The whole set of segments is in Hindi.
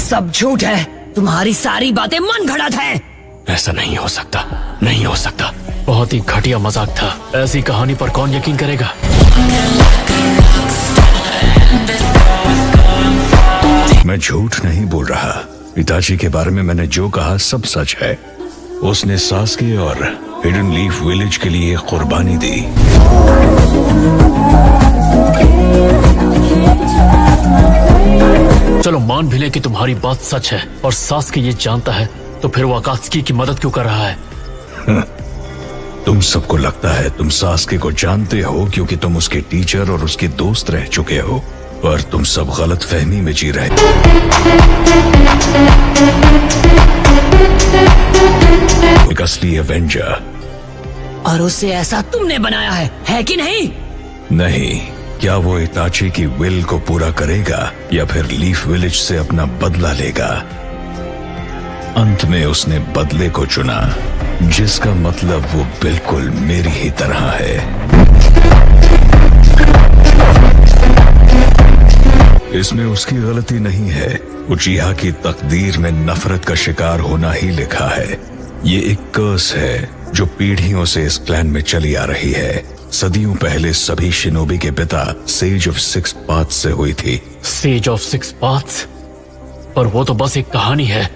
सब झूठ है, तुम्हारी सारी बातें मन घड़त है। ऐसा नहीं हो सकता, नहीं हो सकता। बहुत ही घटिया मजाक था। ऐसी कहानी पर कौन यकीन करेगा? मैं झूठ नहीं बोल रहा। पिताजी के बारे में मैंने जो कहा सब सच है। उसने सास्के और हिडन लीफ विलेज के लिए कुर्बानी दी। चलो मान भी ले कि तुम्हारी बात सच है और सास्के ये जानता है, तो फिर वो अकात्सुकी की मदद क्यों कर रहा है? तुम सबको लगता है तुम सास्के को जानते हो क्योंकि तुम उसके टीचर और उसके दोस्त रह चुके हो, पर तुम सब गलत फहमी में जी रहे। एक असली एवेंजर। और उसे ऐसा तुमने बनाया है कि नहीं? नहीं। क्या वो इताची की विल को पूरा करेगा या फिर लीफ विलेज से अपना बदला लेगा? अंत में उसने बदले को चुना, जिसका मतलब वो बिल्कुल मेरी ही तरह है। इसमें उसकी गलती नहीं है। उचिहा की तकदीर में नफरत का शिकार होना ही लिखा है। ये एक कर्स है जो पीढ़ियों से इस क्लैन में चली आ रही है। सदियों पहले सभी शिनोबी के पिता सेज ऑफ सिक्स पाथ्स से हुई थी। Sage of six paths? पर वो तो बस एक कहानी है।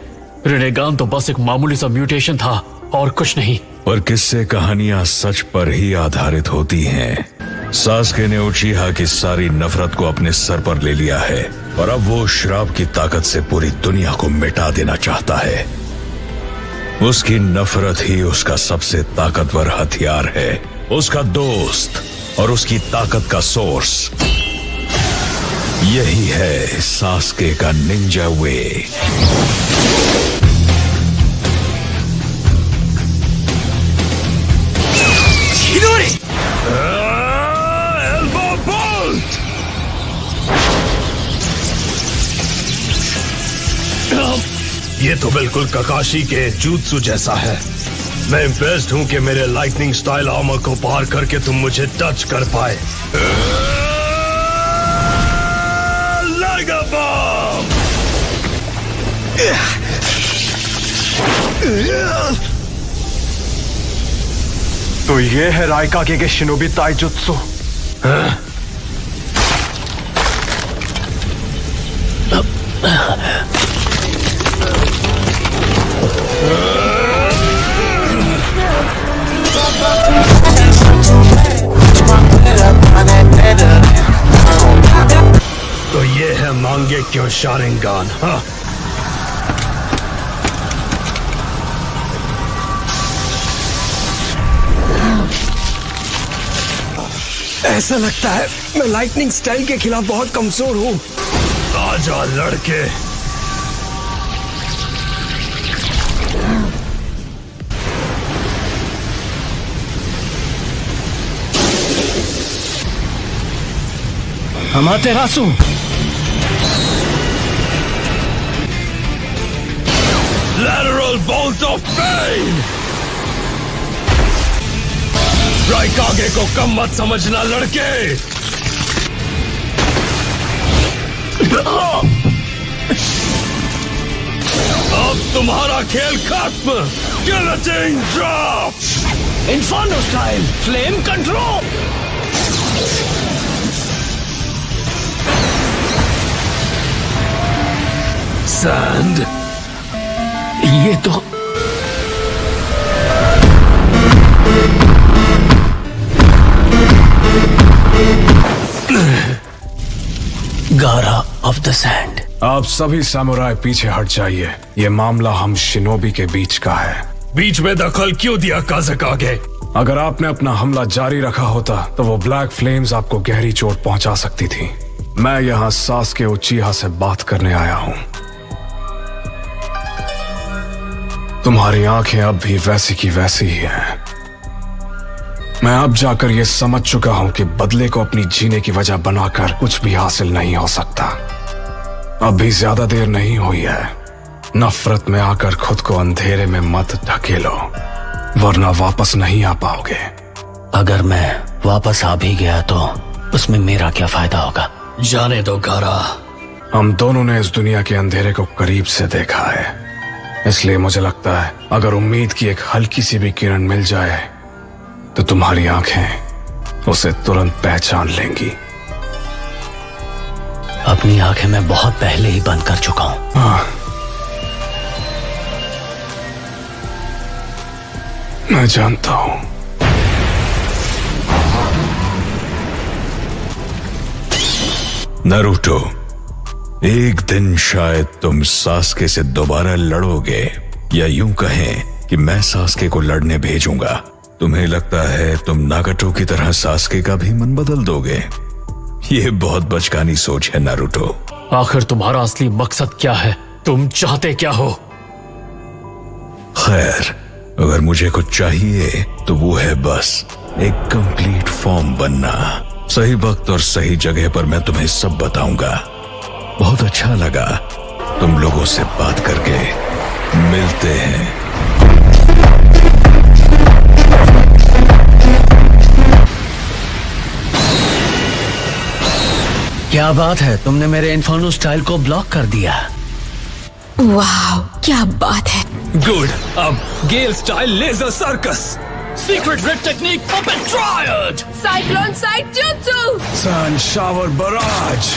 रिनेगान तो बस एक मामूली सा म्यूटेशन था और कुछ नहीं। पर किस्से कहानियां सच पर ही आधारित होती हैं। सास्के ने उचिहा की सारी नफरत को अपने सर पर ले लिया है और अब वो श्राप की ताकत से पूरी दुनिया को मिटा देना चाहता है। उसकी नफरत ही उसका सबसे ताकतवर हथियार है, उसका दोस्त और उसकी ताकत का सोर्स। यही है सास्के का निंजा वे। ये तो बिल्कुल ककाशी के जूत्सु जैसा है। मैं इम्प्रेस्ड हूं कि मेरे लाइटनिंग स्टाइल आर्मर को पार करके तुम मुझे टच कर पाए। लाइगर बम! तो ये है राइकागे के शिनोबी ताइजुत्सु। तो ये है मांगे क्यों शारिंगान। हाँ, ऐसा लगता है मैं लाइटनिंग स्टाइल के खिलाफ बहुत कमजोर हूँ। आजा लड़के। अमातेरासु, Lateral bolt of pain! राइकागे को कम मत समझना लड़के। अब तुम्हारा खेल खत्म। Guillotine drop! Inferno style flame control. Sand, ये तो गारा ऑफ द सैंड। आप सभी सामुराई पीछे हट जाइए। ये मामला हम शिनोबी के बीच का है। बीच में दखल क्यों दिया काज़ाकागे? अगर आपने अपना हमला जारी रखा होता तो वो ब्लैक फ्लेम्स आपको गहरी चोट पहुंचा सकती थी। मैं यहाँ सास्के उचिहा से बात करने आया हूँ। तुम्हारी आंखें अब भी वैसी की वैसी ही हैं। मैं अब जाकर ये समझ चुका हूं कि बदले को अपनी जीने की वजह बनाकर कुछ भी हासिल नहीं हो सकता। अब भी ज्यादा देर नहीं हुई है। नफरत में आकर खुद को अंधेरे में मत ढकेलो, वरना वापस नहीं आ पाओगे। अगर मैं वापस आ भी गया तो उसमें मेरा क्या फायदा होगा? जाने दो गारा, हम दोनों ने इस दुनिया के अंधेरे को करीब से देखा है, इसलिए मुझे लगता है अगर उम्मीद की एक हल्की सी भी किरण मिल जाए तो तुम्हारी आंखें उसे तुरंत पहचान लेंगी। अपनी आंखें मैं बहुत पहले ही बंद कर चुका हूं। हाँ, मैं जानता हूं। नारुतो, एक दिन शायद तुम सास्के से दोबारा लड़ोगे, या यूं कहें कि मैं सास्के को लड़ने भेजूंगा। तुम्हें लगता है तुम नागाटो की तरह सास्के का भी मन बदल दोगे? ये बहुत बचकानी सोच है नारुतो। आखिर तुम्हारा असली मकसद क्या है? तुम चाहते क्या हो? खैर, अगर मुझे कुछ चाहिए तो वो है बस एक कंप्लीट फॉर्म बनना। सही वक्त और सही जगह पर मैं तुम्हें सब बताऊंगा। बहुत अच्छा लगा तुम लोगों से बात करके। मिलते हैं। क्या बात है, तुमने मेरे इन्फर्नो स्टाइल को ब्लॉक कर दिया। वाह, क्या बात है। गुड, अब gale style laser circus. Secret red technique puppet triad. Cyclone side jutsu। Sun shower barrage.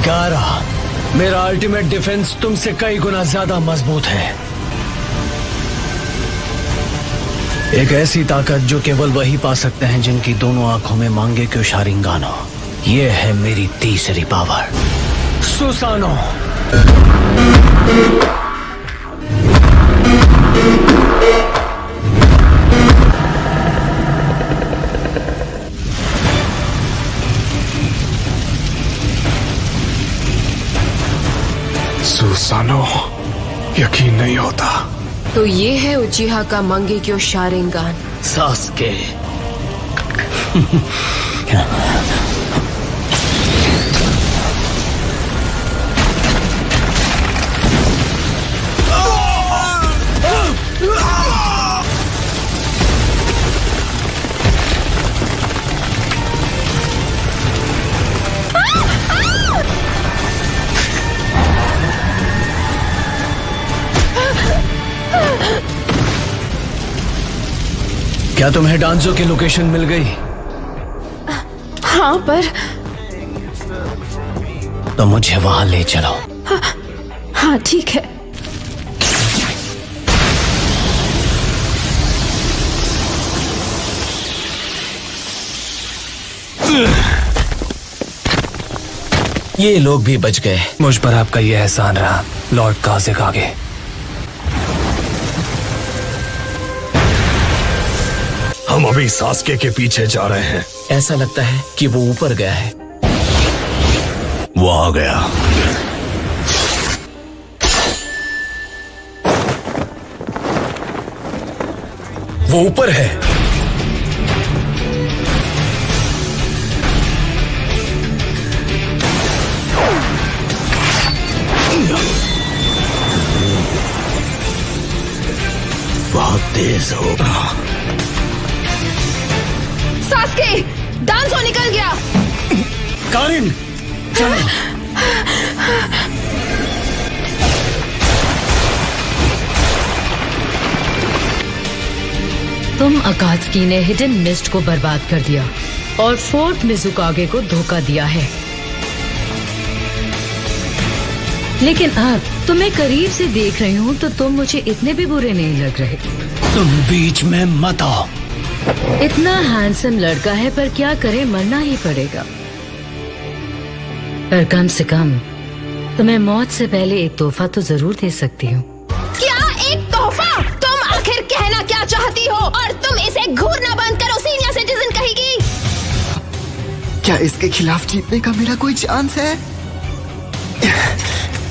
Gaara, मेरा अल्टीमेट डिफेंस तुमसे कई गुना ज्यादा मजबूत है। एक ऐसी ताकत जो केवल वही पा सकते हैं जिनकी दोनों आंखों में मांगेक्यो शारिंगान हो। ये है मेरी तीसरी पावर, सुसानो। सुसानो, यकीन नहीं होता। तो ये है उचिहा का मांगेक्यो शारिंगान। सास्के। क्या तुम्हें डांजो की लोकेशन मिल गई? हाँ, पर तो मुझे वहां ले चलो। हाँ ठीक है। ये लोग भी बच गए। मुझ पर आपका ये एहसान रहा, लॉर्ड काज़ेकागे। हम अभी सास्के के पीछे जा रहे हैं। ऐसा लगता है कि वो ऊपर गया है। वो आ गया। वो ऊपर है। बहुत तेज हो। सास्के, डांसो निकल गया। कारिन, चलो। तुम अकात्सुकी ने हिडन मिस्ट को बर्बाद कर दिया और फोर्थ मिज़ुकागे को धोखा दिया है, लेकिन अब तुम्हें करीब से देख रही हूँ तो तुम मुझे इतने भी बुरे नहीं लग रहे। तुम बीच में मत आओ। इतना हैंडसम लड़का है, पर क्या करे, मरना ही पड़ेगा। पर कम से कम तुम्हें मौत से पहले एक तोहफा तो जरूर दे सकती हूँ। क्या एक तोहफा? तुम आखिर कहना क्या चाहती हो? और तुम इसे घूरना बंद करो, सीनियर सिटीजन कहेगी। क्या इसके खिलाफ जीतने का मेरा कोई चांस है?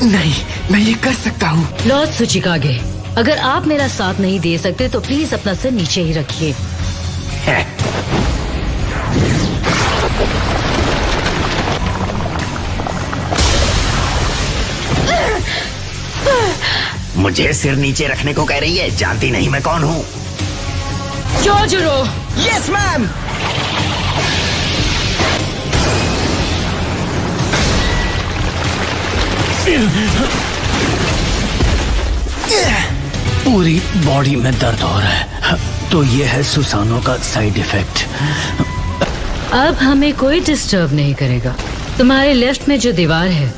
नहीं, मैं ये कर सकता हूँ। लॉर्ड त्सुचिकागे, अगर आप मेरा साथ नहीं दे सकते तो प्लीज अपना सिर नीचे ही रखिए। मुझे सिर नीचे रखने को कह रही है? जानती नहीं मैं कौन हूँ? जोजोरो। Yes ma'am. पूरी बॉडी में दर्द हो रहा है। तो ये है सुसानो का साइड इफेक्ट। अब हमें कोई डिस्टर्ब नहीं करेगा। तुम्हारे लेफ्ट में जो दीवार है,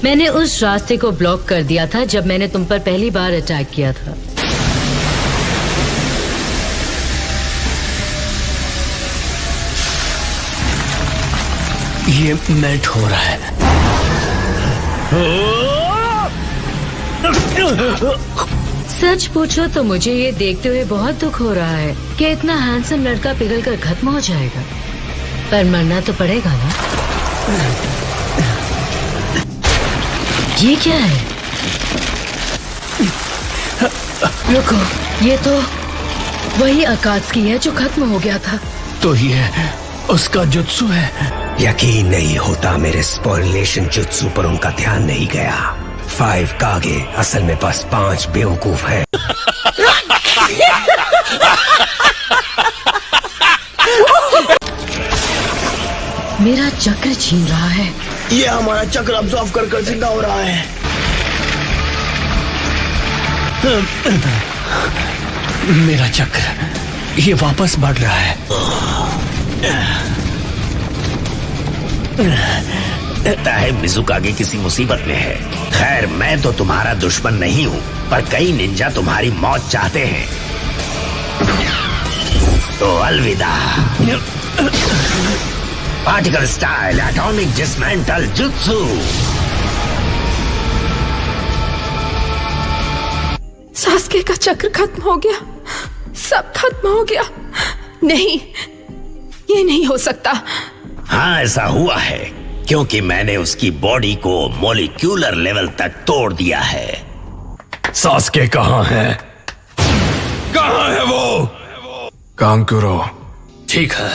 मैंने उस रास्ते को ब्लॉक कर दिया था जब मैंने तुम पर पहली बार अटैक किया था। ये मेल्ट हो रहा है। सच पूछो तो मुझे ये देखते हुए बहुत दुख हो रहा है कि इतना हैंडसम लड़का पिघल कर खत्म हो जाएगा, पर मरना तो पड़ेगा ना। ये क्या है? रुको, ये तो वही अकात्सुकी है जो खत्म हो गया था। तो ये उसका जुत्सु है। यकीन नहीं होता मेरे स्पॉइलेशन जुत्सु पर उनका ध्यान नहीं गया। 5 कागे असल में बस 5 बेवकूफ है। मेरा चक्र छीन रहा है। ये हमारा चक्र अब्जॉर्व कर जिंदा हो रहा है। मेरा चक्र ये वापस बढ़ रहा है। लगता है मिज़ुकागे किसी मुसीबत में है। खैर मैं तो तुम्हारा दुश्मन नहीं हूँ, पर कई निंजा तुम्हारी मौत चाहते हैं। तो अलविदा। Particle style atomic dismantle jutsu. Sasuke का चक्र खत्म हो गया, सब खत्म हो गया। नहीं, ये नहीं हो सकता। हाँ ऐसा हुआ है, क्योंकि मैंने उसकी बॉडी को मॉलिक्यूलर लेवल तक तोड़ दिया है। सास्के कहाँ है? कहाँ है वो? कांकुरो। ठीक है,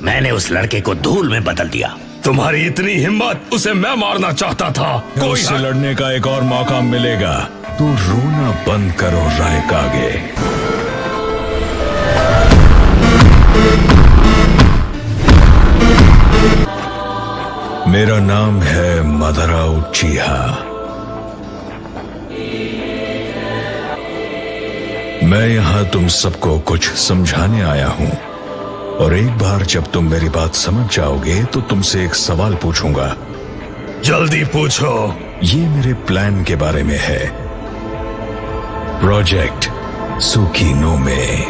मैंने उस लड़के को धूल में बदल दिया। तुम्हारी इतनी हिम्मत, उसे मैं मारना चाहता था। कोई उससे लड़ने का एक और मौका मिलेगा। तू रोना बंद करो रायकागे। मेरा नाम है मदरा उचिहा। मैं यहां तुम सबको कुछ समझाने आया हूं, और एक बार जब तुम मेरी बात समझ जाओगे तो तुमसे एक सवाल पूछूंगा। जल्दी पूछो। ये मेरे प्लान के बारे में है, प्रोजेक्ट सुकीनो में।